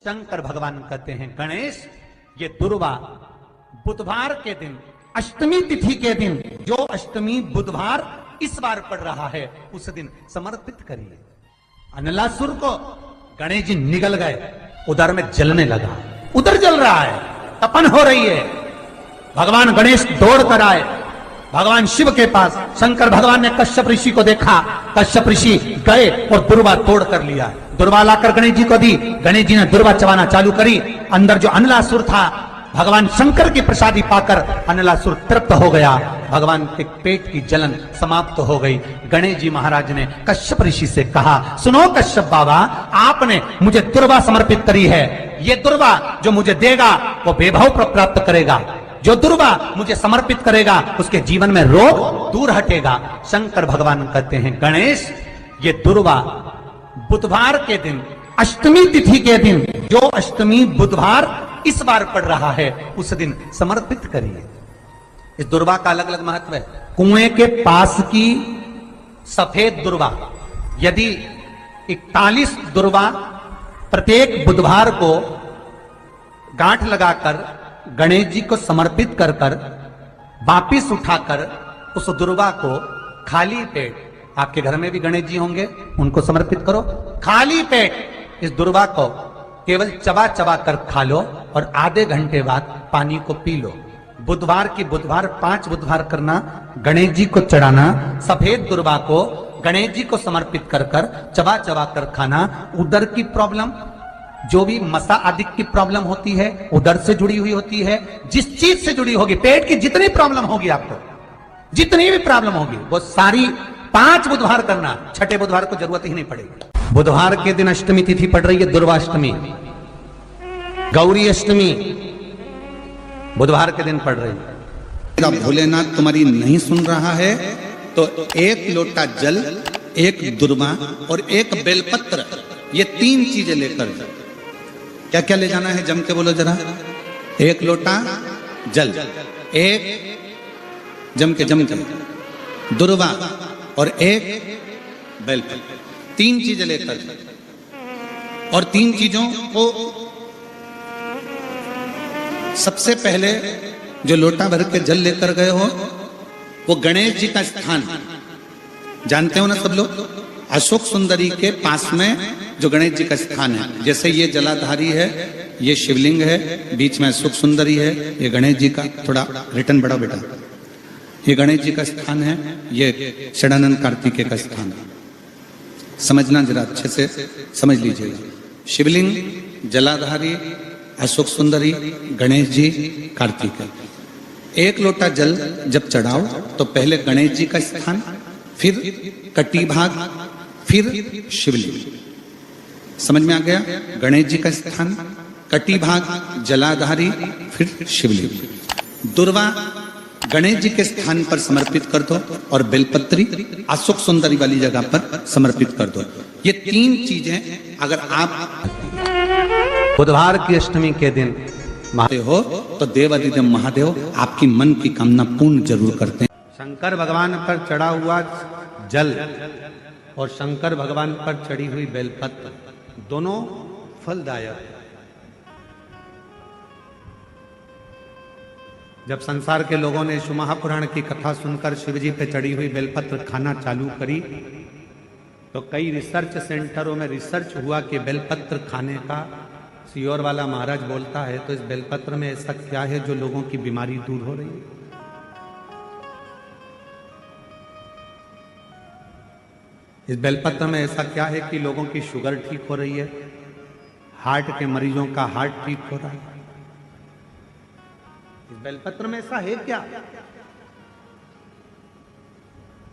शंकर भगवान कहते हैं गणेश, ये दुर्वा बुधवार के दिन अष्टमी तिथि के दिन, जो अष्टमी बुधवार इस बार पड़ रहा है, उस दिन समर्पित करिए। अनलासुर को गणेश जी निगल गए, उधर में जलने लगा, उधर जल रहा है, तपन हो रही है। भगवान गणेश दौड़ कर आए भगवान शिव के पास। शंकर भगवान ने कश्यप ऋषि को देखा, कश्यप ऋषि गए और दुर्वा तोड़ कर लिया। दुर्वा लाकर गणेश जी को दी, गणेश जी ने दुर्वा चबाना चालू करी। अंदर जो अनलासुर था, भगवान शंकर की प्रसादी पाकर अनलासुर तृप्त हो गया, भगवान के पेट की जलन समाप्त हो गई। गणेश जी महाराज ने कश्यप ऋषि से कहा, सुनो कश्यप बाबा, आपने मुझे दुर्वा समर्पित करी है, ये दुर्वा जो मुझे देगा वो वैभव प्राप्त करेगा, जो दुर्वा मुझे समर्पित करेगा उसके जीवन में रोग दूर हटेगा। शंकर भगवान कहते हैं गणेश, ये दुर्वा बुधवार के दिन अष्टमी तिथि के दिन, जो अष्टमी बुधवार इस बार पड़ रहा है, उस दिन समर्पित करिए। इस दुर्वा का अलग अलग महत्व है। कुएं के पास की सफेद दुर्वा, यदि 41 दुर्वा प्रत्येक बुधवार को गांठ लगाकर गणेश जी को समर्पित कर कर वापिस उठाकर उस दुर्वा को खाली पेट, आपके घर में भी गणेश जी होंगे, उनको समर्पित करो। खाली पेट इस दुर्वा को केवल चबा चबा कर खा लो और आधे घंटे बाद पानी को पी लो। बुधवार की बुधवार 5 बुधवार करना, गणेश जी को चढ़ाना, सफेद दुर्वा को गणेश जी को समर्पित कर कर चबा चबा कर खाना। उदर की प्रॉब्लम, जो भी मसा आदि की प्रॉब्लम होती है, उदर से जुड़ी हुई होती है, जिस चीज से जुड़ी होगी, पेट की जितनी प्रॉब्लम होगी, आपको जितनी भी प्रॉब्लम होगी, वो सारी 5 बुधवार करना, छठे बुधवार को जरूरत ही नहीं पड़ेगी। बुधवार के दिन अष्टमी तिथि पड़ रही है, दुर्वाष्टमी, गौरी अष्टमी बुधवार के दिन पड़ रही है। भोलेनाथ तुम्हारी नहीं सुन रहा है तो 1 लोटा जल, 1 दुर्वा और 1 बेलपत्र, ये 3 चीजें लेकर, क्या क्या ले जाना है जम के बोलो जरा। 1 लोटा जल, 1 जम के दुर्वा और 1 बेलपत्र, 3 चीजें लेकर, और 3 चीजों को सबसे पहले जो लोटा भर के जल लेकर गए हो, वो गणेश जी का स्थान जानते हो ना सब लोग, अशोक सुंदरी के पास में जो गणेश जी का स्थान है। जैसे ये जलाधारी है, ये शिवलिंग है, बीच में अशोक सुंदरी है, ये गणेश जी का, थोड़ा रिटर्न बढ़ा बेटा, ये गणेश जी का स्थान है, ये षडानंद कार्तिकेय का स्थान है। समझना जरा अच्छे से समझ लीजिएगा। शिवलिंग, जलाधारी, अशोक सुंदरी, गणेश जी, कार्तिकेय। 1 लोटा जल जब चढ़ाओ तो पहले गणेश जी का स्थान, फिर कटी भाग, फिर शिवलिंग। समझ में आ गया? गणेश जी का स्थान, कटी भाग, जलाधारी, फिर शिवलिंग। दुर्वा गणेश जी के स्थान पर समर्पित कर दो और बेलपत्री अशोक सुंदरी वाली जगह पर समर्पित कर दो। ये 3 चीजें अगर आप बुधवार की अष्टमी के दिन हो तो देवादिदेव महादेव आपकी मन की कामना पूर्ण जरूर करते हैं। शंकर भगवान पर चढ़ा हुआ जल और शंकर भगवान पर चढ़ी हुई बेलपत्र दोनों फलदायक। जब संसार के लोगों ने शिव महापुराण की कथा सुनकर शिवजी पे चढ़ी हुई बेलपत्र खाना चालू करी, तो कई रिसर्च सेंटरों में रिसर्च हुआ कि बेलपत्र खाने का, सियोर वाला महाराज बोलता है, तो इस बेलपत्र में ऐसा क्या है जो लोगों की बीमारी दूर हो रही है। इस बेलपत्र में ऐसा क्या है कि लोगों की शुगर ठीक हो रही है, हार्ट के मरीजों का हार्ट ठीक हो रहा है। इस बेलपत्र में ऐसा है क्या?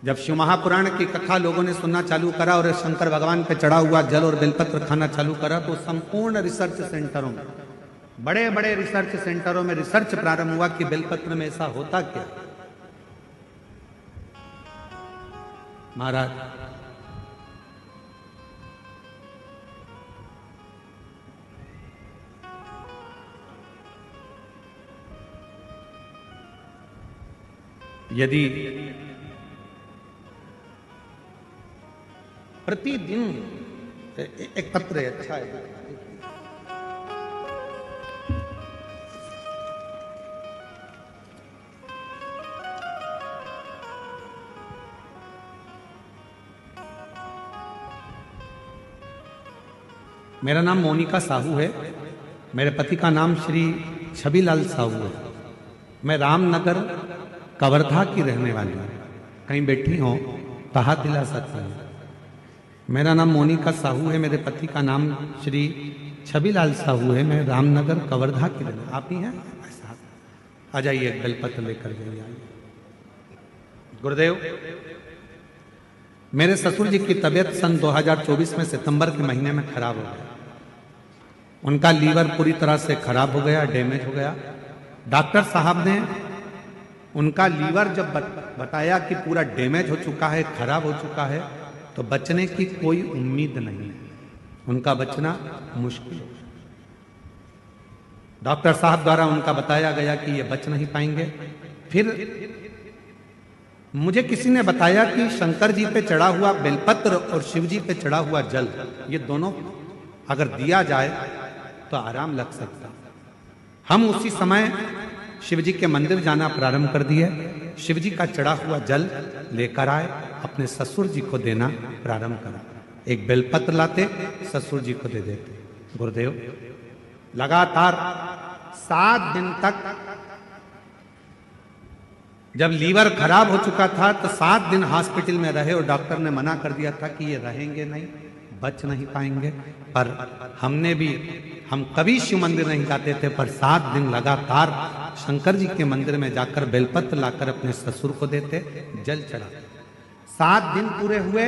जब शिव महापुराण की कथा लोगों ने सुनना चालू करा और शंकर भगवान पे चढ़ा हुआ जल और बेलपत्र खाना चालू करा, तो संपूर्ण रिसर्च सेंटरों में, बड़े बड़े रिसर्च सेंटरों में रिसर्च प्रारंभ हुआ कि बेलपत्र में ऐसा होता क्या। महाराज, यदि प्रतिदिन एक पत्र है, अच्छा है, मेरा नाम मोनिका साहू है। मेरे पति का नाम श्री छबीलाल साहू है। मैं रामनगर कवर्धा की रहने वाली हूँ। कहीं बैठी हो तो हाथ दिला सकती हूँ। मेरा नाम मोनिका साहू है। मेरे पति का नाम श्री छबीलाल साहू है। मैं रामनगर कवर्धा की रहने। आप ही हैं? आ जाइए, एक बेलपत्र लेकर जाइए। गुरुदेव, मेरे ससुर जी की तबीयत सन 2024 में सितंबर के महीने में खराब हो गया। उनका लीवर पूरी तरह से खराब हो गया, डैमेज हो गया। डॉक्टर साहब ने उनका लीवर जब बताया कि पूरा डैमेज हो चुका है, खराब हो चुका है, तो बचने की कोई उम्मीद नहीं है, उनका बचना मुश्किल। डॉक्टर साहब द्वारा उनका बताया गया कि ये बच नहीं पाएंगे। फिर मुझे किसी ने बताया कि शंकर जी पे चढ़ा हुआ बेलपत्र और शिव जी पे चढ़ा हुआ जल, ये दोनों अगर दिया जाए तो आराम लग सकता। हम उसी समय शिव जी के मंदिर जाना प्रारंभ कर दिए। शिव जी का चढ़ा हुआ जल लेकर आए, अपने ससुर जी को देना प्रारंभ करा। एक बेलपत्र लाते, ससुर जी को दे देते। गुरुदेव, लगातार 7 दिन तक, जब लीवर खराब हो चुका था तो 7 दिन हॉस्पिटल में रहे और डॉक्टर ने मना कर दिया था कि ये रहेंगे नहीं, बच नहीं पाएंगे। पर हम कभी शिव मंदिर नहीं जाते थे, पर 7 दिन लगातार शंकर जी के मंदिर में जाकर बेलपत्र लाकर अपने ससुर को देते, जल चढ़ाते। 7 दिन पूरे हुए।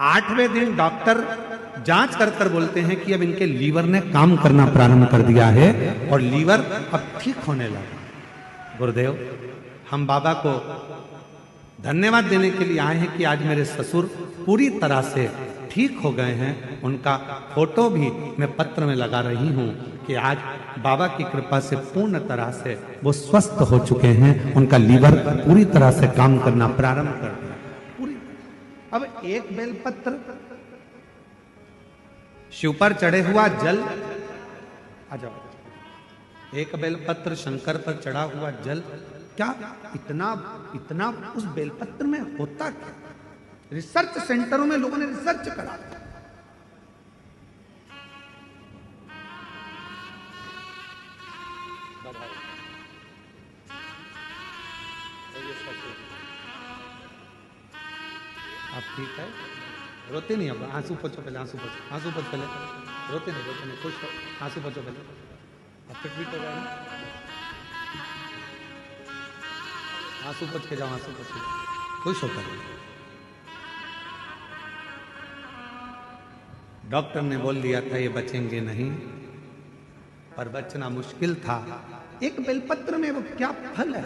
8वें दिन डॉक्टर जांच कर बोलते हैं कि अब इनके लीवर ने काम करना प्रारंभ कर दिया है और लीवर अब ठीक होने लगा। गुरुदेव, हम बाबा को धन्यवाद देने के लिए आए हैं कि आज मेरे ससुर पूरी तरह से ठीक हो गए हैं। उनका फोटो भी मैं पत्र में लगा रही हूं कि आज बाबा की कृपा से पूर्ण तरह से वो स्वस्थ हो चुके हैं। उनका लीवर पूरी तरह से काम करना प्रारंभ कर दिया पूरी। अब एक बेलपत्र, शिव पर चढ़े हुआ जल, आ जाओ, एक बेलपत्र शंकर पर चढ़ा हुआ जल, क्या इतना उस बेलपत्र में होता क्या? रिसर्च सेंटरों में लोगों ने रिसर्च करा। आप ठीक है? रोते नहीं? अब आंसू पोछो पहले, आंसू पोछो पहले। रोते नहीं, खुश हो, आंसू पोछो पहले। अब फिर ठीक हो जाएगा। आंसू पोछ के जाओ, आंसू पोछ के, खुश होकर। डॉक्टर ने बोल दिया था ये बचेंगे नहीं, पर बचना मुश्किल था। एक बेलपत्र में वो क्या फल है?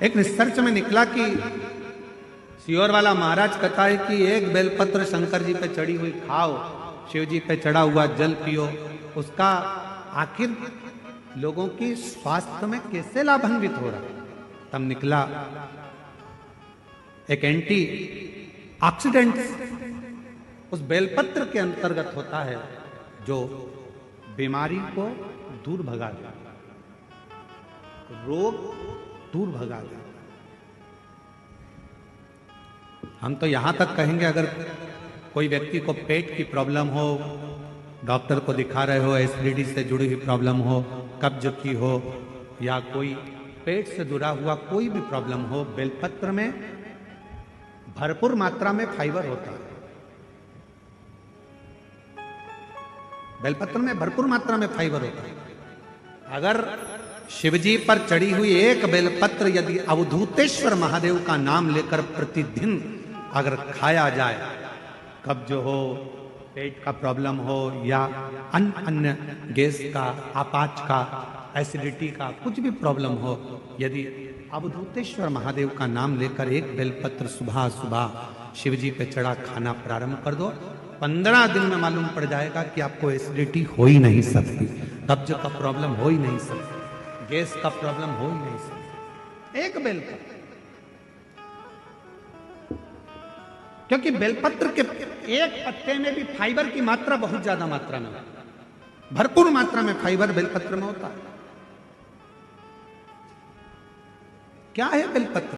एक रिसर्च में निकला कि सियोर वाला महाराज कहता है कि एक बेलपत्र शंकर जी पे चढ़ी हुई खाओ, शिव जी पे चढ़ा हुआ जल पियो, उसका आखिर लोगों की स्वास्थ्य में कैसे लाभान्वित हो रहा है। तब निकला एक एंटी ऑक्सीडेंट उस बेलपत्र के अंतर्गत होता है, जो बीमारी को दूर भगा देता, रोग दूर भगा देता। हम तो यहां तक कहेंगे, अगर कोई व्यक्ति को पेट की प्रॉब्लम हो, डॉक्टर को दिखा रहे हो, एसिडिटी से जुड़ी हुई प्रॉब्लम हो, कब्ज की हो, या कोई पेट से जुड़ा हुआ कोई भी प्रॉब्लम हो, बेलपत्र में भरपूर मात्रा में फाइबर होता है। बेलपत्र में भरपूर मात्रा में फाइबर होता है। अगर शिवजी पर चढ़ी हुई एक बेलपत्र यदि अवधूतेश्वर महादेव का नाम लेकर प्रतिदिन अगर खाया जाए, कब्ज हो, पेट का प्रॉब्लम हो, या अन्य गैस का, आपाच का, एसिडिटी का कुछ भी प्रॉब्लम हो, यदि अवधूतेश्वर महादेव का नाम लेकर एक बेलपत्र सुबह सुबह शिवजी पे चढ़ा खाना प्रारंभ कर दो, 15 दिन में मालूम पड़ जाएगा कि आपको एसिडिटी हो ही नहीं सकती, कब्ज का प्रॉब्लम हो ही नहीं सकती, गैस का प्रॉब्लम हो ही नहीं सकती। एक बेलपत्र, क्योंकि बेलपत्र के एक पत्ते में भी फाइबर की मात्रा बहुत ज्यादा मात्रा में, भरपूर मात्रा में फाइबर बेलपत्र में होता है। क्या है बेलपत्र?